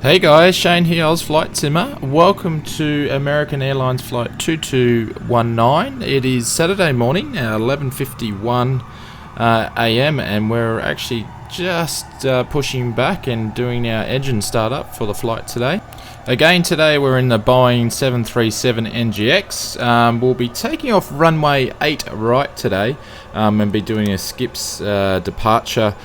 Hey guys, Shane here, Oz Flight Simmer. Welcome to American Airlines Flight 2219. It is Saturday morning, 11:51 AM, and we're actually just pushing back and doing our engine startup for the flight today. Again, today we're in the Boeing 737 NGX. We'll be taking off runway 8 right today and be doing a skips departure.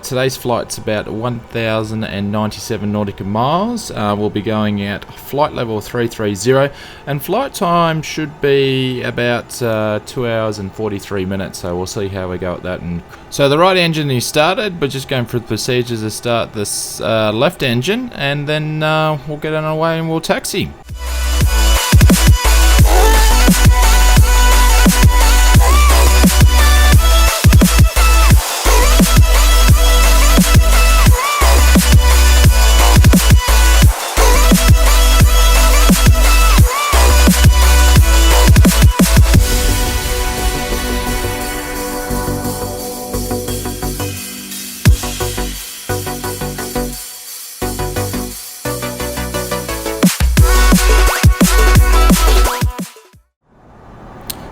Today's flight's about 1,097 nautical miles. We'll be going at flight level 330, and flight time should be about 2 hours and 43 minutes, so we'll see how we go at that. And so the right engine is started. We're just going through the procedures to start this left engine, and then we'll get on our way and we'll taxi.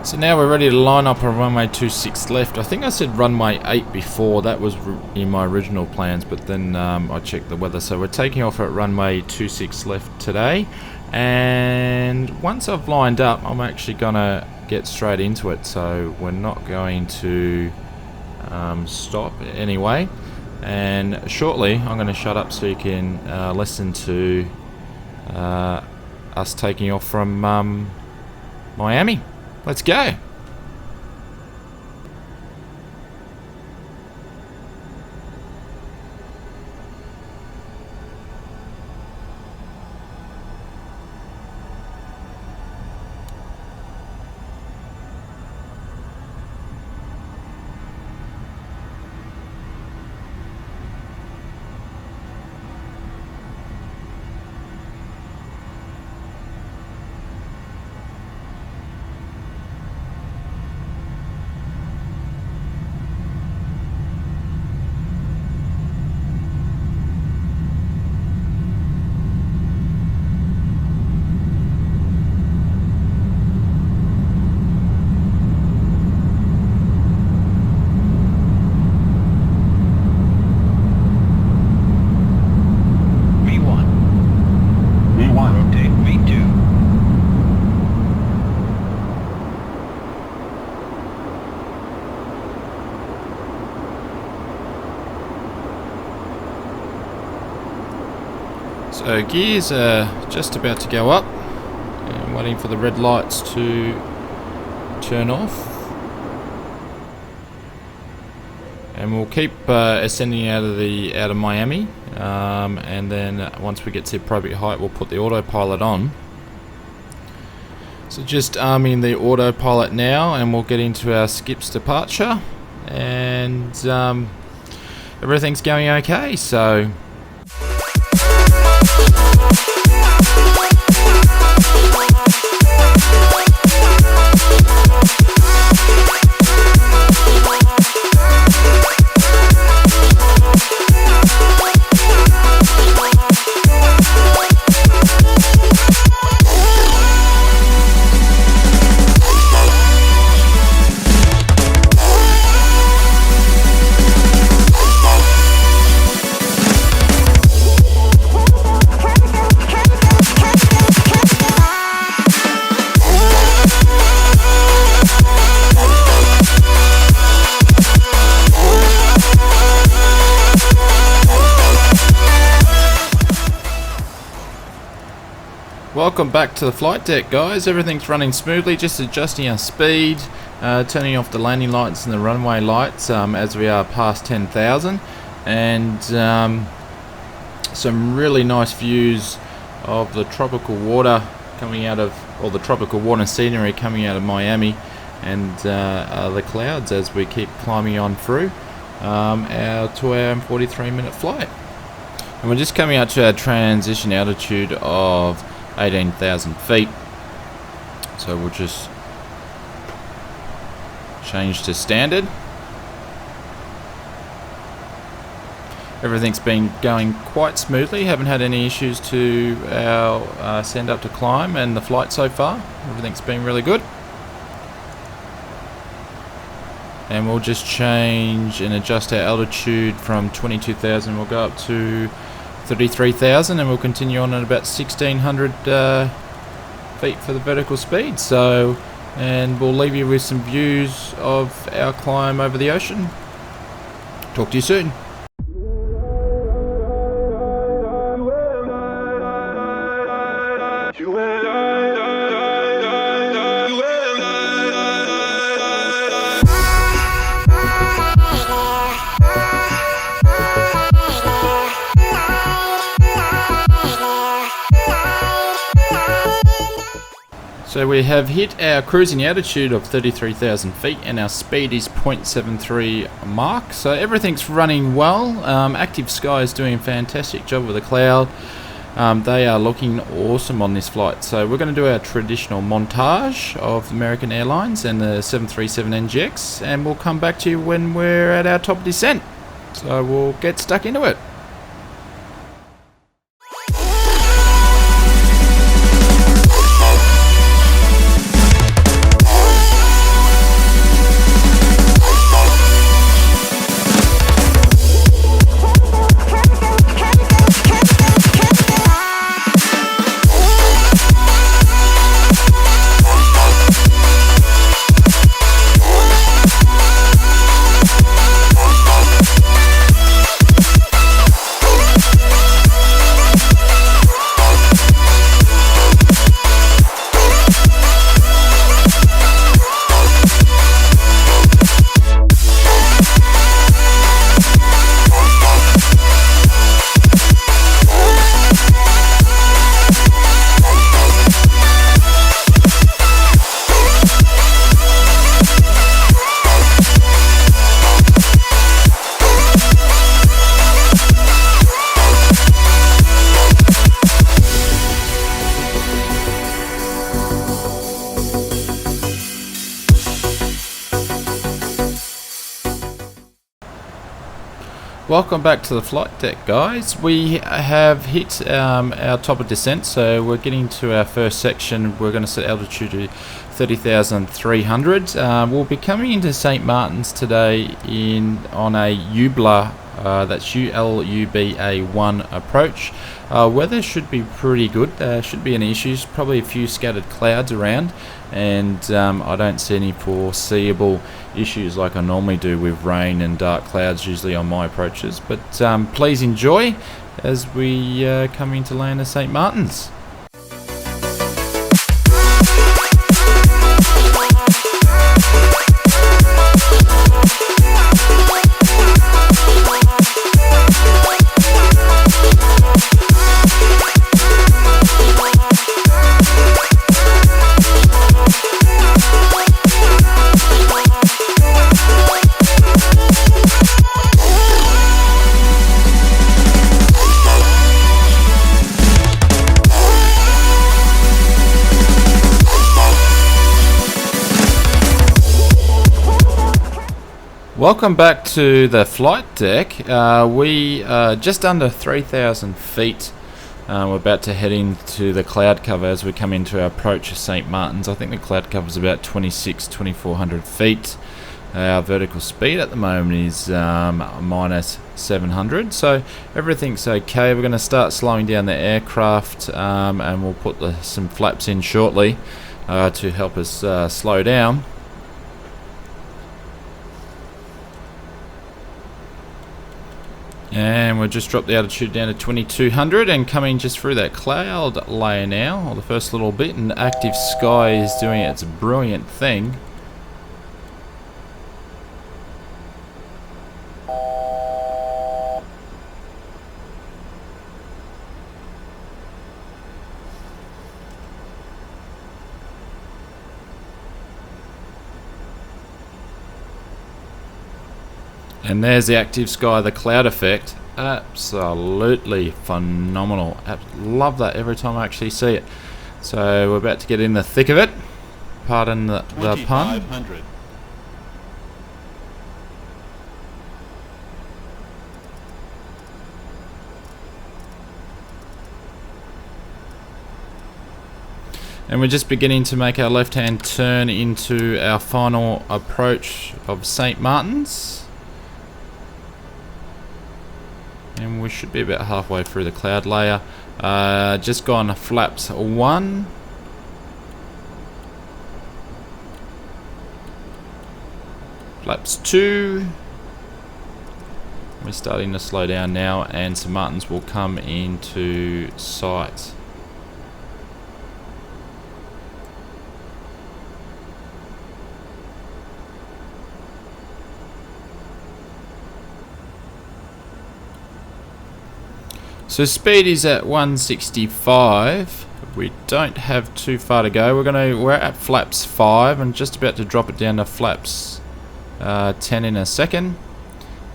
So now we're ready to line up on runway 26 left. I think I said runway 8 before. That was in my original plans, but then I checked the weather. So we're taking off at runway 26 left today. And once I've lined up, I'm actually going to get straight into it. So we're not going to stop anyway. And shortly, I'm going to shut up so you can listen to us taking off from Miami. Let's go. So gears are just about to go up, and waiting for the red lights to turn off, and we'll keep ascending out of Miami, and then once we get to appropriate height, we'll put the autopilot on. So just arming the autopilot now, and we'll get into our skips departure, and everything's going okay. So welcome back to the flight deck, guys. Everything's running smoothly, just adjusting our speed, turning off the landing lights and the runway lights as we are past 10,000, and some really nice views of the tropical water coming out of, or the tropical water scenery coming out of Miami, and the clouds as we keep climbing on through our 2 hour and 43 minute flight. And we're just coming out to our transition altitude of 18,000 feet, so we'll just change to standard. everything's been going quite smoothly. Haven't had any issues to our send up to climb and the flight so far. Everything's been really good. And we'll just change and adjust our altitude from 22,000. We'll go up to 33,000 and we'll continue on at about 1,600 feet for the vertical speed. So, and we'll leave you with some views of our climb over the ocean. Talk to you soon. So we have hit our cruising altitude of 33,000 feet and our speed is 0.73 Mach. So everything's running well. Actve Sky is doing a fantastic job with the cloud. They are looking awesome on this flight. So we're going to do our traditional montage of American Airlines and the 737 NGX, and we'll come back to you when we're at our top descent. So we'll get stuck into it. Welcome back to the flight deck, guys. We have hit our top of descent, so we're getting to our first section. We're going to set altitude to 30,300. We'll be coming into St Maarten's today on a UBLA, that's ULUBA1 approach. Weather should be pretty good. There should be any issues, probably a few scattered clouds around, and I don't see any foreseeable issues like I normally do with rain and dark clouds usually on my approaches. But please enjoy as we come into land of St Maarten's. Welcome back to the flight deck. We are just under 3,000 feet. We're about to head into the cloud cover as we come into our approach of St Maarten's. I think the cloud cover is about 2,400 feet. Our vertical speed at the moment is minus 700, so everything's okay. We're going to start slowing down the aircraft, and we'll put some flaps in shortly to help us slow down. And we'll just drop the altitude down to 2,200 and coming just through that cloud layer now, or the first little bit, and Actve Sky is doing its brilliant thing. And there's the Actve Sky, the cloud effect. Absolutely phenomenal. Love that every time I actually see it. So we're about to get in the thick of it. Pardon the pun. And we're just beginning to make our left-hand turn into our final approach of St Maarten's. And we should be about halfway through the cloud layer. Just gone flaps 1. Flaps 2. We're starting to slow down now, and St Maarten's will come into sight. So speed is at 165. We don't have too far to go. We're at flaps 5 and just about to drop it down to flaps 10 in a second.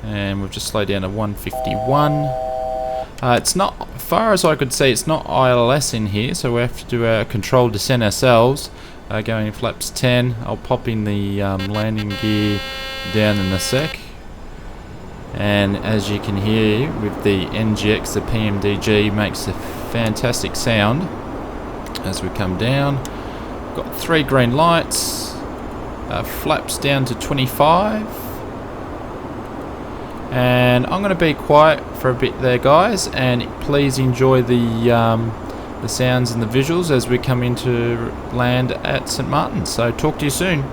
And we've just slowed down to 151. It's not, far as I could see, it's not ILS in here, so we have to do a controlled descent ourselves. Going in flaps 10. I'll pop in the landing gear down in a sec. And as you can hear with the NGX, the PMDG makes a fantastic sound as we come down. Got 3 green lights. Flaps down to 25. And I'm going to be quiet for a bit there, guys, and please enjoy the sounds and the visuals as we come into land at St Maarten. So talk to you soon.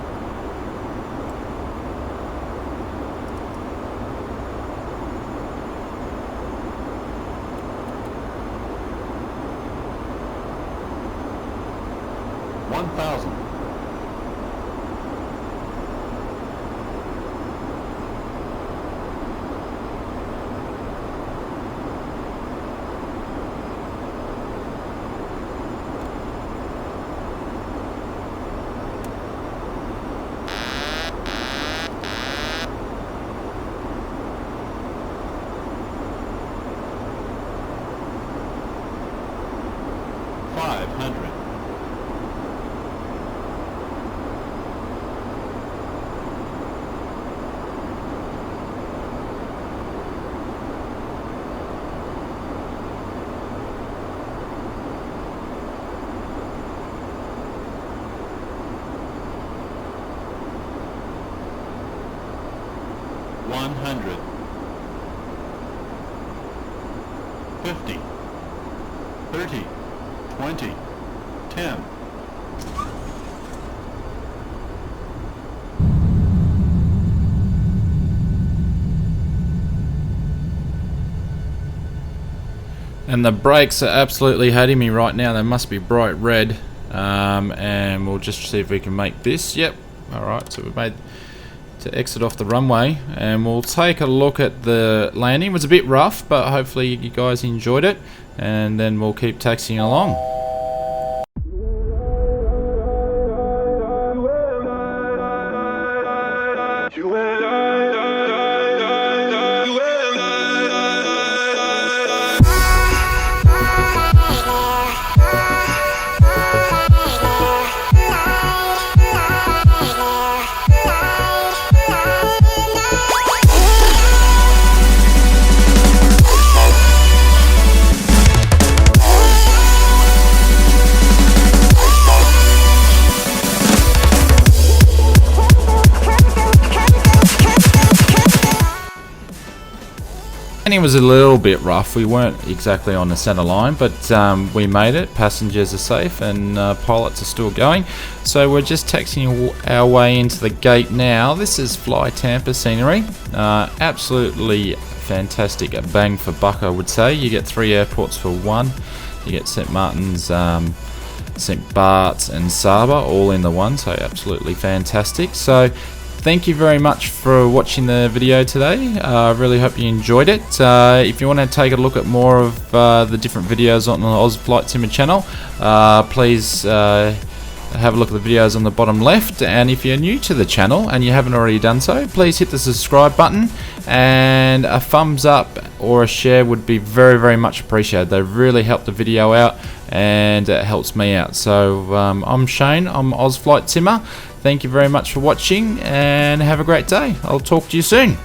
$100, $50, $30, $20, $10. And the brakes are absolutely hating me right now. They must be bright red. And we'll just see if we can make this. Yep. Alright, so we've made to exit off the runway, and we'll take a look at the landing. It was a bit rough, but hopefully you guys enjoyed it, and then we'll keep taxiing along. It was a little bit rough. We weren't exactly on the center line, but we made it. Passengers are safe and pilots are still going. So we're just taxiing our way into the gate now. This is Fly Tampa scenery. Absolutely fantastic, a bang for buck, I would say. You get 3 airports for 1. You get St Maarten's, St Bart's and Saba all in the one, so absolutely fantastic. So thank you very much for watching the video today. I really hope you enjoyed it. If you want to take a look at more of the different videos on the Oz Flight Simmer channel, please have a look at the videos on the bottom left. And if you're new to the channel and you haven't already done so, please hit the subscribe button, and a thumbs up or a share would be very, very much appreciated. They really help the video out, and it helps me out. So I'm Shane, I'm Oz Flight Simmer. Thank you very much for watching, and have a great day. I'll talk to you soon.